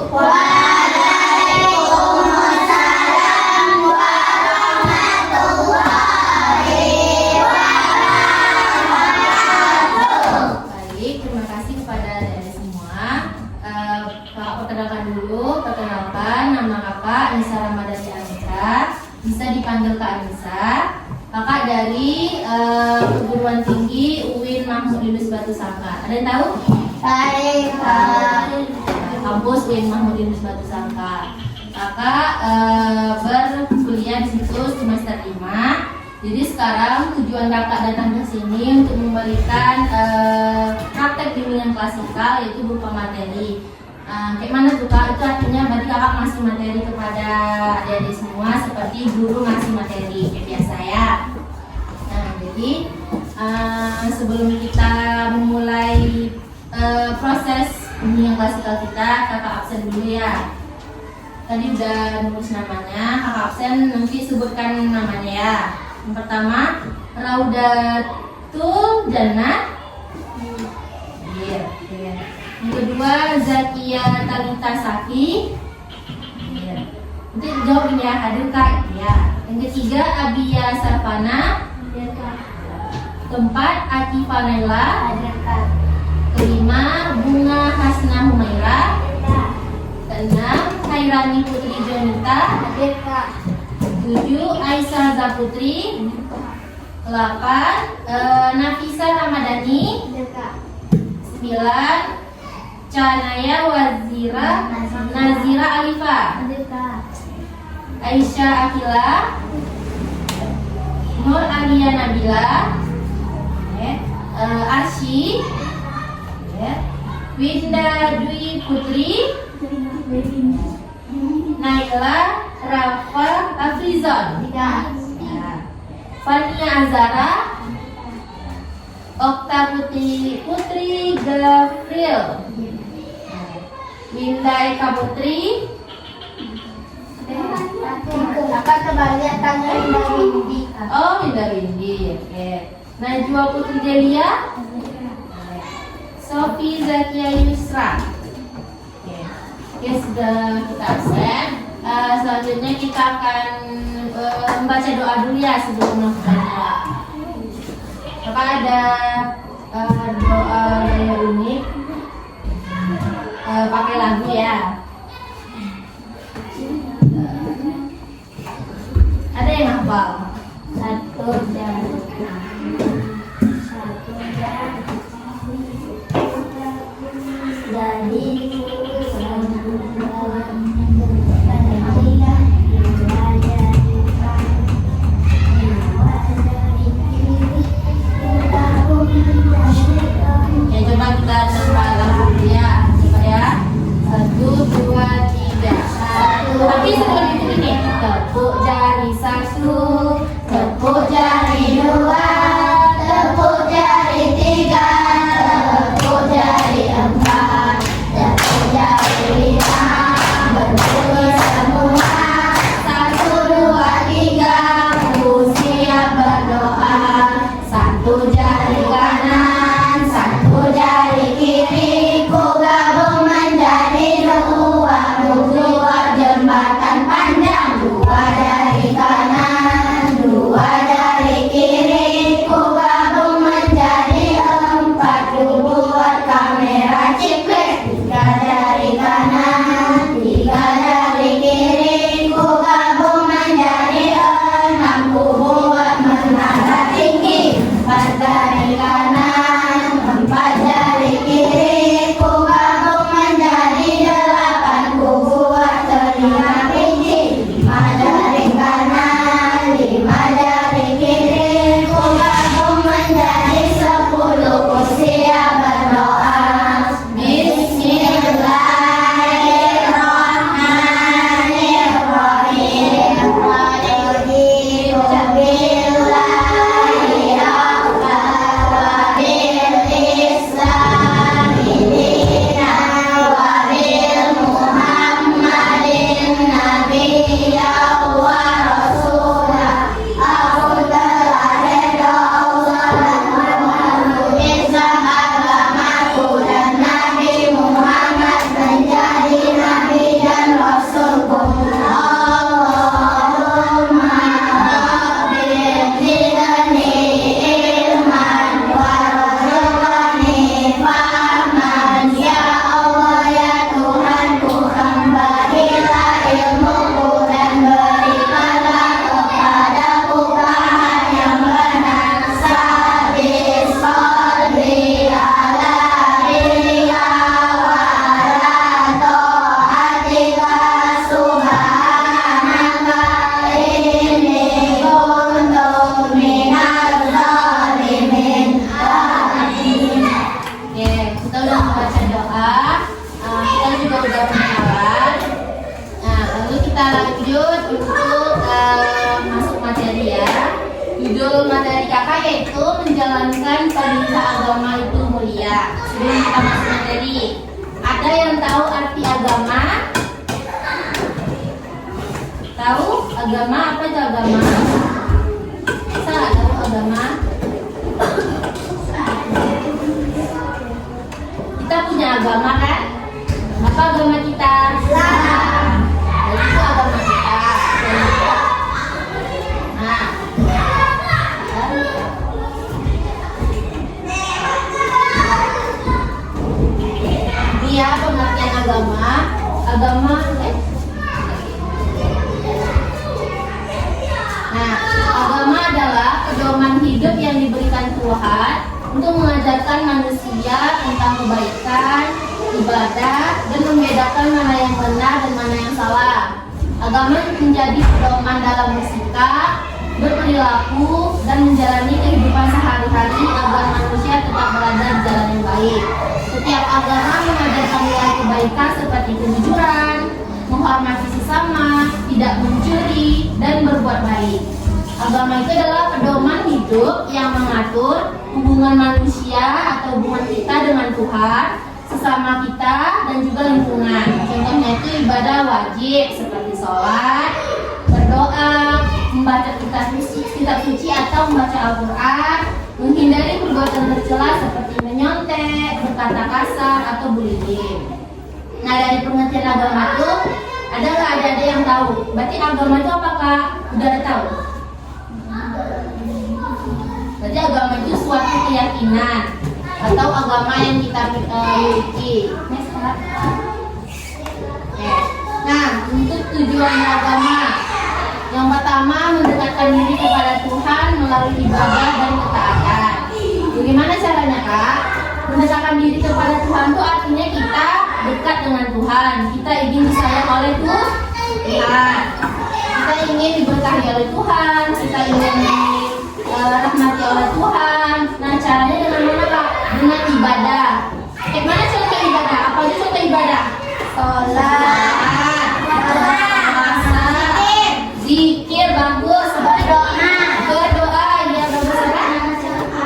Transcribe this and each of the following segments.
Waalaikumsalam warahmatullahi wabarakatuh. Baik, terima kasih kepada adik-adik semua. Kakak perkenalkan dulu. Perkenalkan, nama kakak Anissa Ramadhani Anissa. Bisa dipanggil Kak Anissa. Kakak dari perguruan tinggi UIN Mahmud Yunus Batu Sangka. Ada yang tahu? Baik, Kampus UIN Mahmud Yunus Batu Sangka. Kakak berkuliah di situ semester 5. Jadi sekarang tujuan kakak datang ke sini untuk memberikan praktek bimbingan klasikal, yaitu berupa materi. Kayak mana tuh kak? Itu artinya berarti kakak ngasih materi kepada adik-adik semua seperti guru ngasih materi kayak biasa ya. Nah jadi sebelum kita memulai proses bimbingan klasikal kita, kakak absen dulu ya. Tadi udah nulis namanya, kakak absen nanti sebutkan namanya ya. Yang pertama, Raudatul Jannah. Iya. Yang kedua, Zakia Talita Saki. Iya. Nanti jawab ya, hadir kak. Ya. Yang ketiga, Abia Sarvana. Keempat, Aki Vanella. Kelima, Bunga Hasna Humaira. Keenam, Khairani Putri Jonita. 7, Aisyah Zaputri. 8, Nafisa Ramadhani. 9, Canaya Wazira Nazira Alifa. Aisyah Akila. Nur Alia Nabila. Arsy. Winda Dwi Putri. Naila Rafa Afrizon. Fania Azara. Okta Putri Gavril. Winda Eka Putri. Apa terbalik tanya Winda Windy? Oh, Winda Windy. Oke. Najwa Putri Delia. Sofi Zakia Yusra. Oke, sudah kita absen. Selanjutnya kita akan membaca doa dulu ya sebelum melakukannya. Maka ada doa gaya unik, pakai lagu ya. Ada yang hafal? Satu jam. Ya coba kita coba lagu ya. Coba ya. 1, 2, 3. Tapi sebelum itu nih, tepuk jari 1, kita lanjut untuk masuk materi ya. Judul materi kakak yaitu menjalankan perintah agama itu mulia. Sebelum kita masuk materi, ada yang tahu arti agama? Tahu agama? Apa itu agama? Saya tahu agama. Kita punya agama kan? Apa agama kita? Islam. Itu agama kita. Nah, dia pengertian agama. Nah, agama adalah pedoman hidup yang diberikan Tuhan untuk mengajarkan manusia tentang kebaikan, ibadah, dan membedakan mana yang benar dan mana yang salah. Agama menjadi pedoman dalam bersikap, berperilaku, dan menjalani kehidupan sehari-hari agar manusia tetap berada di jalan yang baik. Setiap agama mengajarkan nilai kebaikan seperti kejujuran, menghormati sesama, tidak mencuri, dan berbuat baik. Agama itu adalah pedoman hidup yang mengatur hubungan manusia atau hubungan kita dengan Tuhan, sesama kita, dan juga lingkungan. Contohnya itu ibadah wajib seperti sholat, berdoa, membaca kitab suci atau membaca Al-Quran, menghindari perbuatan tercela seperti menyontek, berkata kasar, atau bullying. Nah, dari pengertian agama itu ada nggak ada yang tahu? Berarti agama itu apakah udah ada tahu? Berarti agama itu suatu keyakinan atau agama yang kita miliki. Nah, untuk tujuan agama, yang pertama mendekatkan diri kepada Tuhan melalui ibadah dan ketaatan. Bagaimana caranya, Kak? Mendekatkan diri kepada Tuhan itu artinya kita dekat dengan Tuhan. Kita ingin disayang oleh Tuhan. Kita ingin diberkahi oleh Tuhan. Kita ingin dirahmati oleh Tuhan. Nah, caranya dengan mana, Kak? Dengan ibadah. Gimana contoh ibadah? Apa aja contoh ibadah? Sholat, puasa, zikir, bagus, berdoa, ya bagus kan?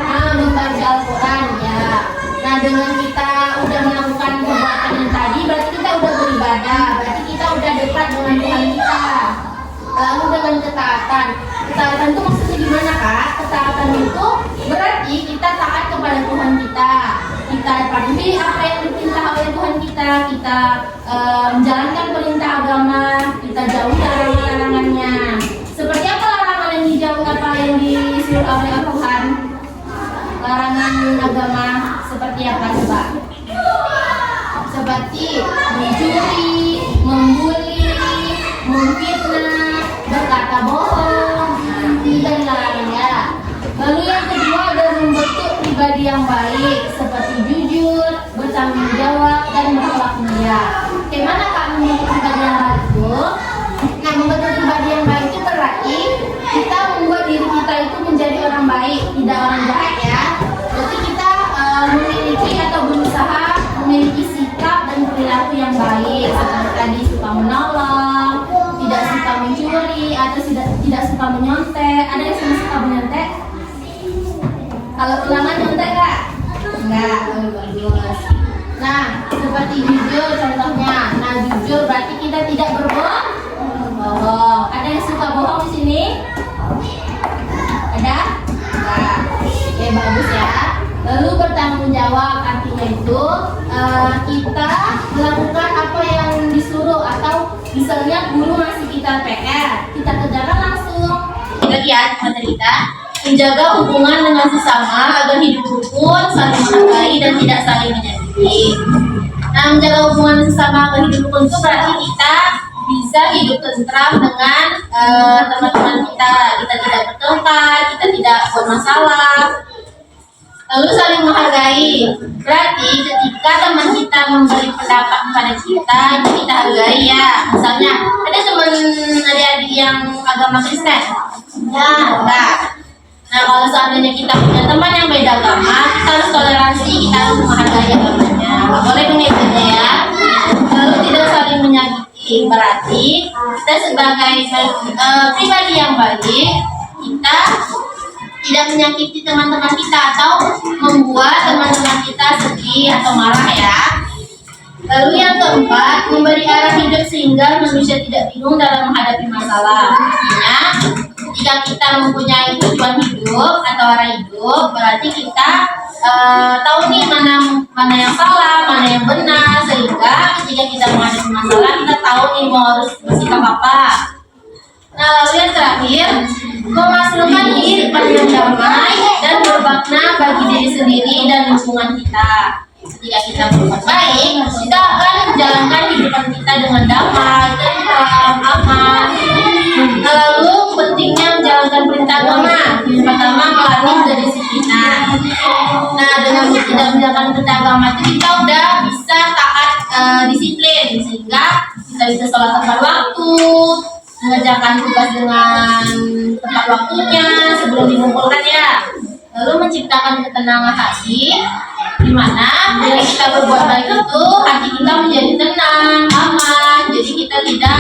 Nah, membaca Al-Quran ya. Nah, dengan kita udah melakukan perbuatan yang tadi, berarti kita udah beribadah, berarti kita udah dekat dengan Tuhan kita. Lalu dengan ketaatan, ketaatan itu maksudnya gimana, Kak? Ketaatan itu berarti kita taat kepada Tuhan kita. Kita patuhi apa yang diperintah oleh Tuhan kita. Kita menjalankan perintah agama. Kita jauhi larangan-larangannya. Seperti apa larangan yang dijauhi, apa yang disuruh oleh Tuhan? Larangan agama seperti apa coba? Seperti mencuri, membuli, memfitnah, berkata bohong. Ini dari larangannya. Lalu yang kedua adalah membentuk pribadi yang baik seperti jujur, bertanggung jawab, dan berakhlak mulia. Bagaimana Kak membentuk pribadi yang baik itu? Nah, membentuk pribadi yang baik itu berarti kita membuat diri kita itu menjadi orang baik, tidak orang jahat ya. Berarti kita memiliki atau berusaha memiliki sikap dan perilaku yang baik seperti tadi suka menolong, tidak suka mencuri, atau tidak suka menyontek. Ada yang suka menyontek? Kalau ulangan nyontek Kak? Enggak, bagus. Nah, seperti jujur contohnya. Nah, jujur berarti kita tidak berbohong. Ada yang suka bohong di sini? Ada? Enggak. Oke, bagus ya. Lalu bertanggung jawab artinya itu kita melakukan apa yang disuruh, atau misalnya guru ngasih kita PR, kita kerjakan langsung. Kita lihat materi kita. Menjaga hubungan dengan sesama agar hidup rukun, saling menghargai, dan tidak saling menyakiti. Nah, menjaga hubungan sesama agar hidup rukun itu berarti kita bisa hidup tentram dengan teman-teman kita. Kita tidak bertengkar, kita tidak buat masalah. Lalu saling menghargai. Berarti ketika teman kita memberi pendapat kepada kita, kita hargai ya. Misalnya, ada teman adik-adik yang agama Kristen? Ya, enggak. Nah, kalau seandainya kita punya teman yang beda agama, kita harus toleransi, kita harus menghargai agamanya. Nggak boleh mengejeknya ya. Lalu tidak saling menyakiti. Berarti kita sebagai pribadi yang baik, kita tidak menyakiti teman-teman kita atau membuat teman-teman kita sedih atau marah ya. Lalu yang keempat, memberi arah hidup sehingga manusia tidak bingung dalam menghadapi masalah. Artinya, jika kita mempunyai tujuan hidup atau arah hidup, berarti kita tahu nih mana yang salah, mana yang benar, sehingga ketika kita menghadapi masalah, kita tahu nih mau harus bersikap apa. Nah, lalu yang terakhir, menghasilkan kehidupan yang damai dan bermakna bagi diri sendiri dan lingkungan kita. Ketika kita berbuat baik, kita akan menjalankan kehidupan kita dengan damai, tentram, aman. Lalu pentingnya menjalankan perintah agama. Yang pertama, melatih kedisiplinan. Nah, dengan kita menjalankan perintah agama itu kita udah bisa taat disiplin, sehingga kita bisa sholat tepat waktu, mengerjakan tugas dengan tepat waktunya sebelum dikumpulkan ya. Lalu menciptakan ketenangan hati, di mana bila kita berbuat baik itu hati kita menjadi tenang, aman, jadi kita tidak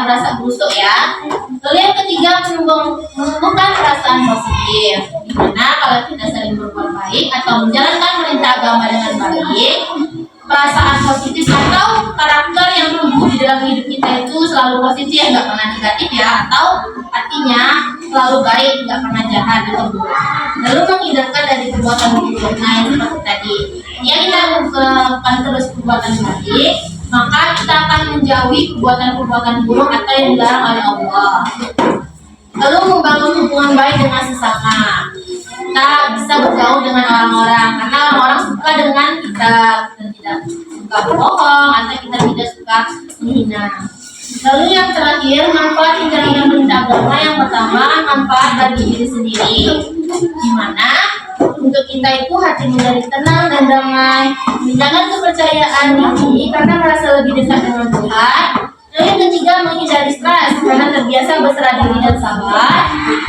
merasa busuk ya. Lalu yang ketiga, menumbuhkan perasaan positif, di mana kalau kita sering berbuat baik atau menjalankan perintah agama dengan baik, perasaan positif atau karakter yang tumbuh di dalam hidup kita itu selalu positif, nggak pernah negatif ya, atau artinya selalu baik, nggak pernah jahat atau buruk. Lalu menghindarkan dari perbuatan buruk. Nah, yang seperti tadi, ya kita melakukan terus perbuatan baik, maka kita akan menjauhi perbuatan buruk atau yang dilarang oleh Allah. Lalu membangun hubungan baik dengan sesama. Kita bisa bergaul dengan orang-orang karena orang-orang suka dengan kita tidak suka berbohong atau kita tidak suka menghina. Lalu yang terakhir, manfaat menjalankan perintah agama. Yang pertama, manfaat bagi diri sendiri, di mana untuk kita itu hati menjadi tenang dan damai, menjaga kepercayaan diri karena merasa lebih dekat dengan Tuhan. Lalu yang ketiga, menghindari stres karena terbiasa berserah diri dan sabar.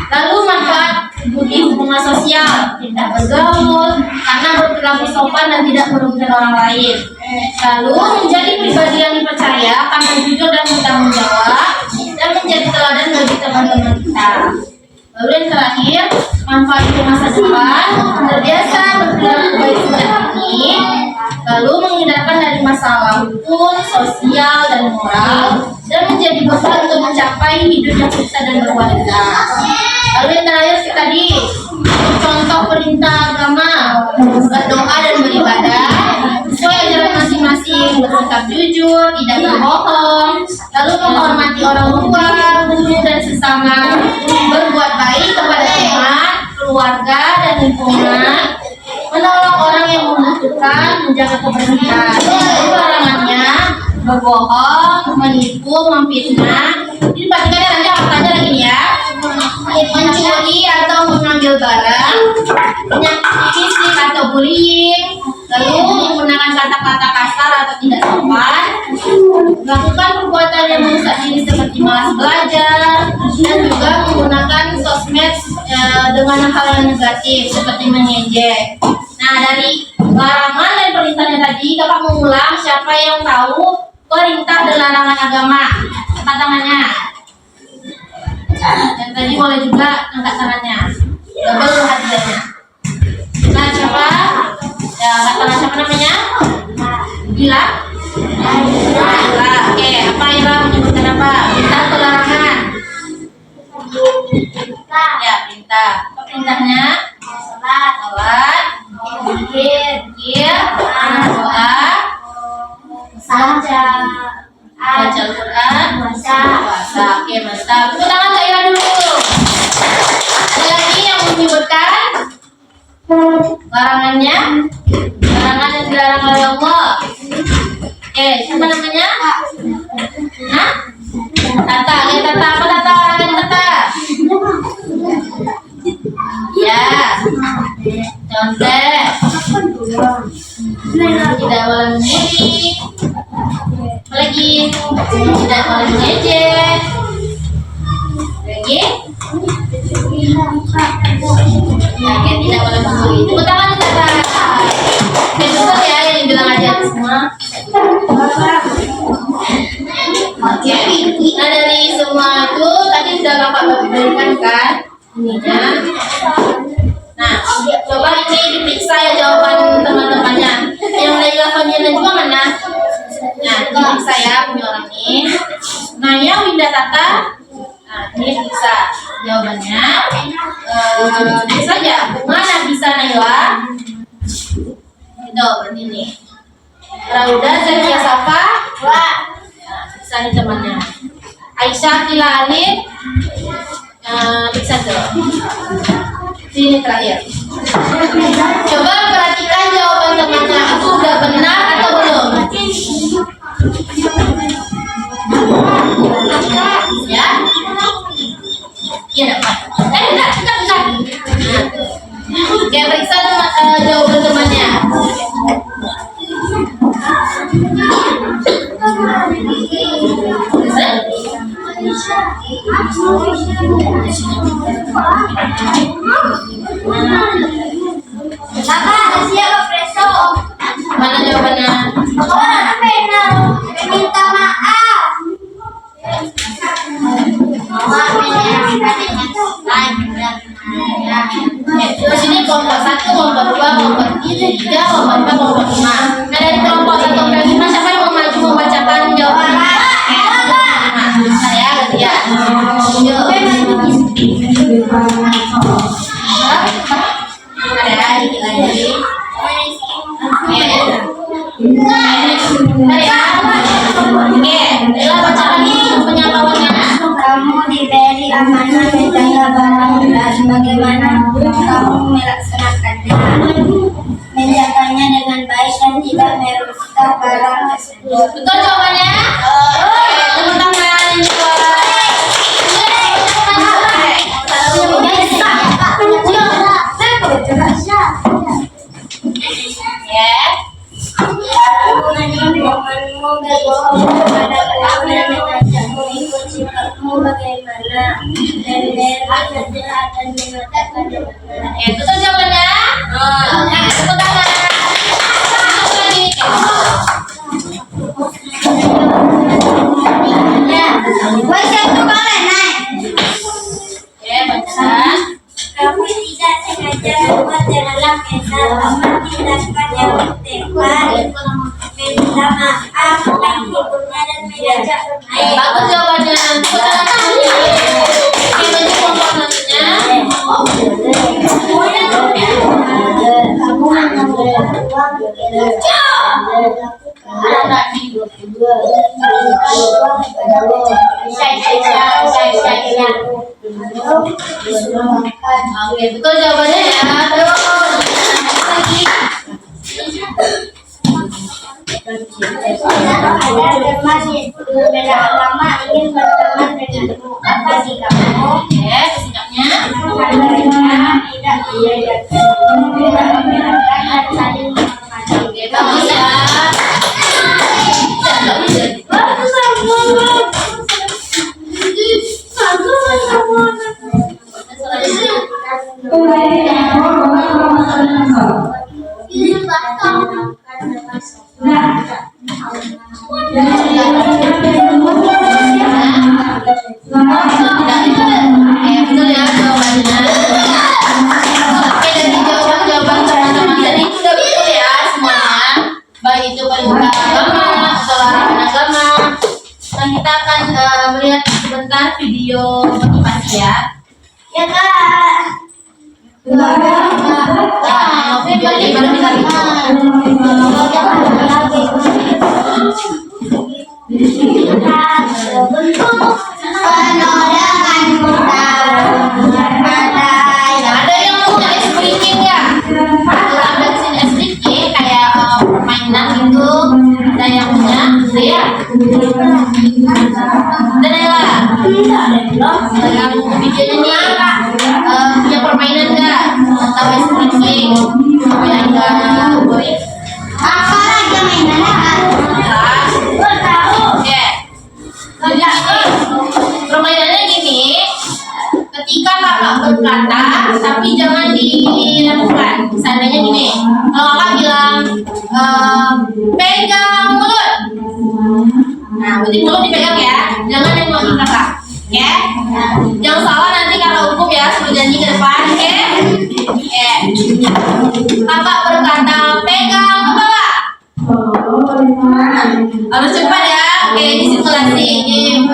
Lalu manfaat budi hubungan sosial, tidak bergaul karena berperilaku sopan dan tidak merugikan orang lain. Lalu menjadi pribadi yang dipercaya karena jujur dan bertanggung jawab dan menjadi teladan bagi teman-teman kita. Lalu yang terakhir, manfaat untuk masa depan, terbiasa berperilaku baik sejak ini, lalu menghindarkan dari masalah hukum, sosial, dan moral, dan menjadi bekal untuk mencapai hidup yang sukses dan berkualitas. Lalu yang terakhir tadi, contoh perintah agama, berdoa dan beribadah, sesuai ajaran masing-masing, bersikap jujur, tidak berbohong, lalu menghormati orang tua, guru dan sesama, berbuat baik kepada teman, keluarga dan lingkungan, menolong orang yang membutuhkan, menjaga kebersihan. Lalu larangannya berbohong, menipu, memfitnah. Ini pastikan nanti hartanya lagi ya. Mencuri atau mengambil barang, menyakiti fisik atau bullying, lalu menggunakan kata-kata kasar atau tidak sopan, melakukan perbuatan yang merusak diri seperti malas belajar, dan juga menggunakan sosmed dengan hal yang negatif seperti mengejek. Nah, dari larangan dan perintahnya tadi, kakak mengulang siapa yang tahu perintah dan larangan agama. Angkat tangannya. Yang tadi boleh juga angkat tangannya. Double hadiahnya. Nah, siapa? Ya, angkat tangan siapa namanya? Gila? Gila. Oke, apa Ira menyebutkan apa? Perintah atau larangan? Ya, perintah. Apa perintahnya? Salat, zikir, doa, baca Al-Quran, puasa. Oke, mantap. Tepuk tangan Kak Ira dulu. Ada lagi yang menyebutkan larangannya? Larangan yang dilarang oleh Allah. Oke, siapa namanya? Hah? Tata. Oke, Tata. Apa Tata? Larangan Tata? Ya. Contek. Tidak boleh menyurik. Lagi tidak boleh mengejek. Lagi ya, tidak boleh mencuri. Tepuk tangan kita. Besok ya yang bilang aja semua. Oke. Nah dari semua itu tadi sudah kakak berikan kan ininya. Nah coba ini diperiksa ya jawaban teman-temannya. Yang Laila Fania juga mana? Nah diperiksa ya punya orang ini. Naya Winda Tata. Nah ini diperiksa jawabannya. Ini saja Bunga Nafisa Naila. Itu berarti ini. Rauda Zakia Safa. Wah. Nah, bisa temannya. Aisyah Tila Alif. Bisa tuh. Ini terakhir. Coba perhatikan jawaban temannya itu udah benar atau belum? Ya? Iya dapat. Bentar. Oke, periksa jawaban temannya. Kakak, siapa preso? Mana jawabannya? Minta maaf. Terus ini kelompok 1, kelompok 2, kelompok 3, kelompok 4, kelompok 5. Nah dari kelompok 1 sampai 5 siapa yang mau maju membacakan jawabannya? Saya gantian. Ada dikit lagi. Oke, Ella baca lagi penyamaannya. Kamu diberi amanah menjaga barang dan bagaimana kamu melaksanakannya. Menjaganya dengan baik dan tidak merusak barang tersebut. Betul jawabannya? Oke, tepuk tangan yang kedua. Ya. Itu tuh jawabannya. Tepuk tangan. Lagi. Ya, baca. Kamu tidak sengaja membuat dalam amat tindakan yang bertekad meminta maaf dan ibunya dan mengajak bermain. Bagus jawabannya. Tepuk tangan. Oke, baju kelompok selanjutnya. Kamu mengambil uang Oke, betul jawabannya ya. Terus lagi. ada teman berbeda agama ingin berteman denganmu. Apa sikapmu? Oke, sikapnya. Karena tidak membeda-bedakan dan saling menghormati. Oke, bagus ya. Betul ya jawabannya. Oke, dari jawaban-jawaban teman-teman tadi sudah betul ya semuanya. Baik itu perintah agama atau larangan agama. Dan kita akan melihat sebentar video motivasi ya. Ya kak. Nah, video ini baru kita Penolakan ada yang punya SDK nggak? Ada di sini SDK kayak permainan gitu. Ada yang punya? Saya. Ada lah. Yang videonya nih punya permainan nggak? Tahu SDK? Yang nggak boleh. apa aja mainannya? Oke. Jadi permainannya gini. Ketika kakak berkata, tapi jangan dilakukan. Seandainya gini, kalau kakak bilang pegang mulut, Nah, berarti mulut dipegang ya, jangan yang mau kakak. Oke? Jangan salah nanti kakak hukum ya, sudah janji ke depan. Oke? Oke. Kakak berkata pegang kepala. Harus cepat ya. Oke, di simulasi ini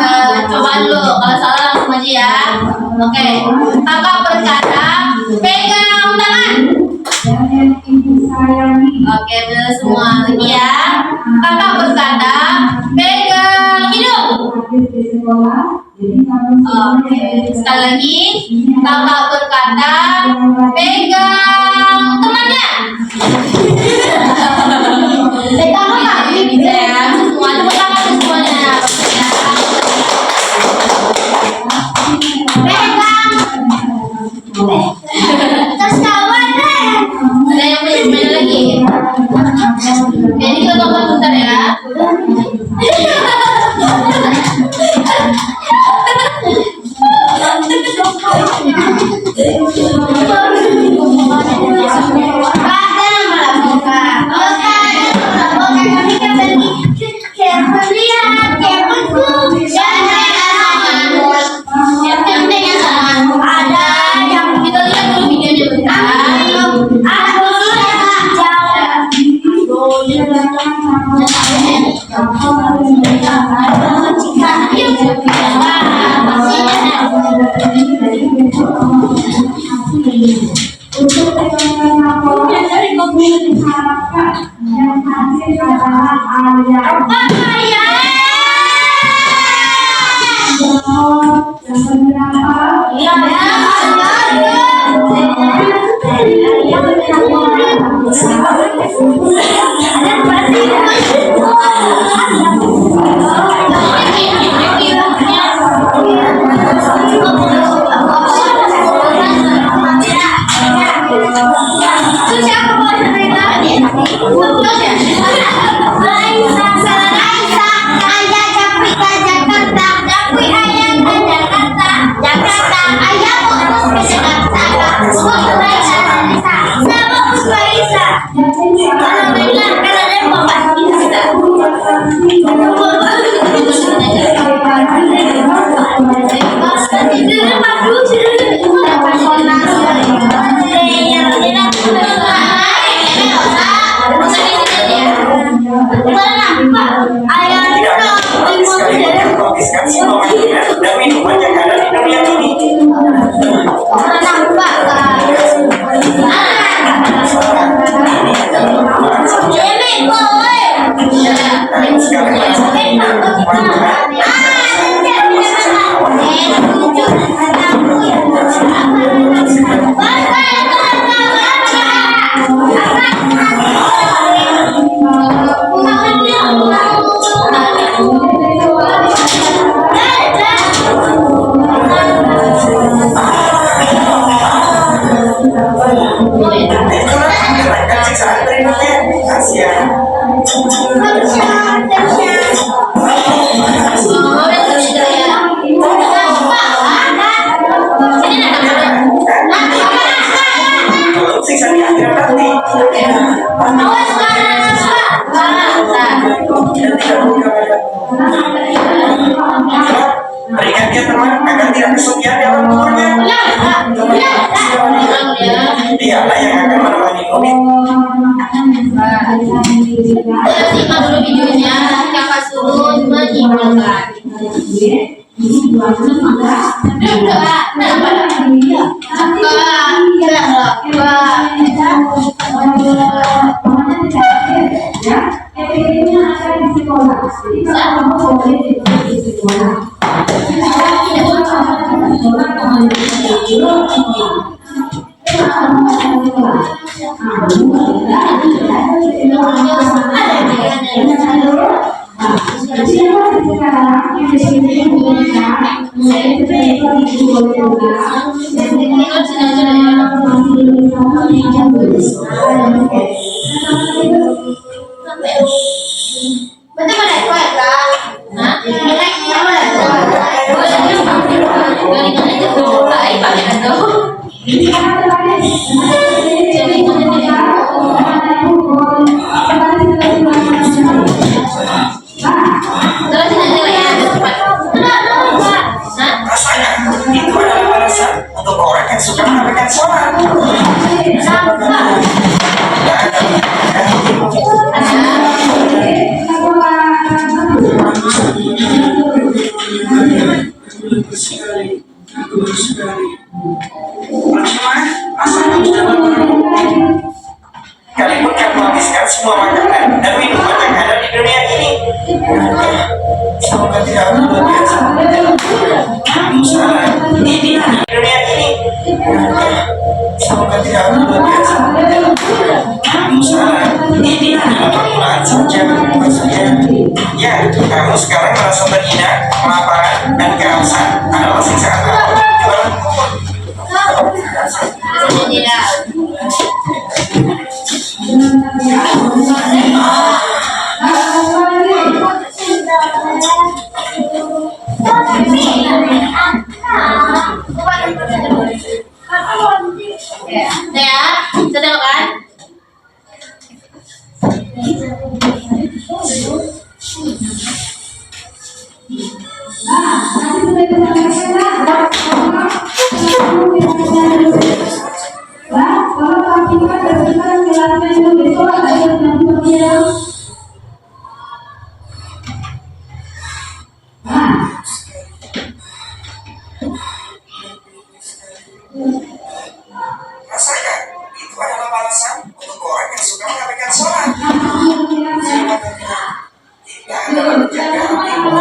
coba dulu. Kalau salah langsung aja ya. Oke. Kakak berkata pegang tangan. Oke, benar semua. Lagi ya. Kakak berkata pegang hidung. Oke, sekali lagi. Kakak berkata pegang temannya. Pegang apa? Bisa ya. Semua tepuk tangan semuanya. Pegang. Terus kawan deh. Ada yang main lagi? Oke, ini kita tonton bentar ya. Berikan dia teman agar tidak kesepian di alam umurnya. Dialah yang akan menemani Nudin. Simak dulu videonya, kakak suruh menyimpulkan. Terus Kali pun kamu habiskan semua makanan dan minuman yang ada di dunia ini. Semoga tidak luar biasa. Kamu salah. Ini di dunia ini. Semoga tidak luar biasa. Kamu salah. Ini adalah permulaan saja. Maksudnya, ya, kamu sekarang merasa terhina, kelaparan, dan kehausan adalah siksaan Allah di dalam kubur. Ya, sudah kan? Rasakan, itu adalah balasan untuk orang yang suka mengabaikan sholat. Tidak adalah menjaga hatimu.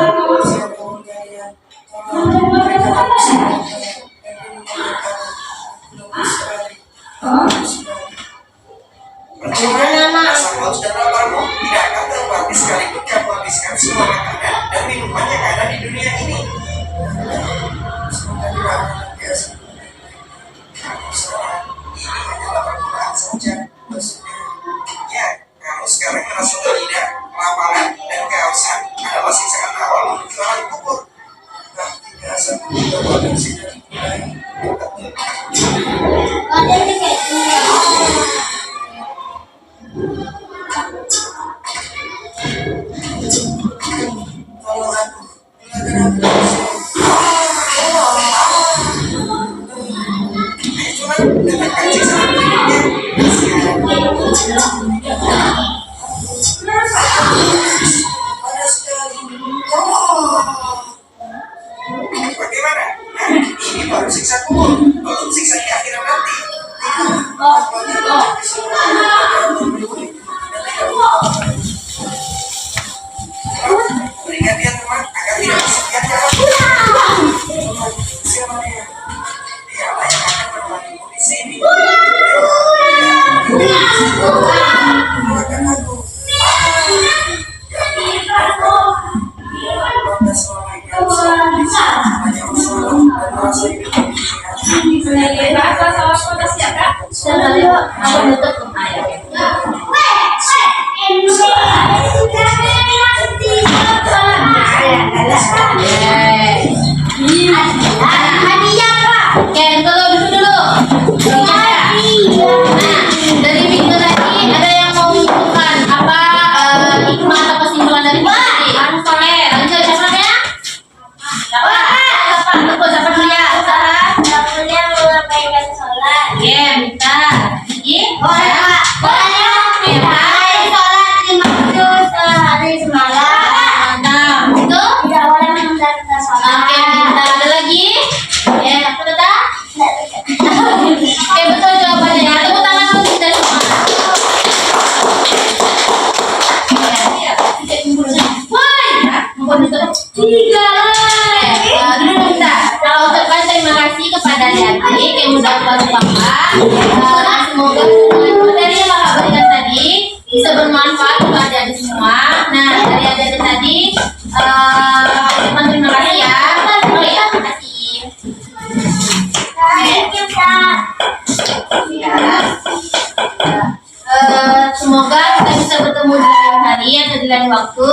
Percuma, rasa haus dan laparmu tidak akan terobati sekalipun kamu habiskan semua makanan dan minuman yang ada di dunia ini. Semoga tidak biasa. Kamu salah. Ini hanyalah permulaan saja. Maksudnya, ya, kamu sekarang merasa terhina, kelaparan, dan kehausan adalah siksaan awal menuju alam kubur. Dan tidak satu dari sini dimulai. Tolong aku, bagaimana? Nah, ini baru siksa kubur, belum siksa di akhirat nanti. Berikan dia teman agar tidak bersekian jalan. Siapa dia? Dialah yang akan berbagi di sini. Doakan aku. Oke, dulu. Dari video tadi ada yang mau menunjukkan apa hikmah atau kesimpulan dari video tadi? Oke, lanjut siapa namanya? Siapa dulu ya? Yang mulia mengabaikan sholat. Oke, Mita. Gigi? Sholat 5 waktu sehari semalam. Nah, itu? Tidak boleh menunda sholat. Oke, Mita. Ada lagi? Ya, apa kata? Oke, betul jawabannya. Ya, tepuk tangan dulu kita semua. Dulu kita ucapkan terima kasih kepada adik-adik yang sudah membantu Papa. Semoga materi yang Papa berikan tadi bisa bermanfaat kepada adik semua. Nah, dari adik-adik tadi, terima kasih ya. Terima kasih. Semoga kita bisa bertemu di lain hari atau di lain waktu.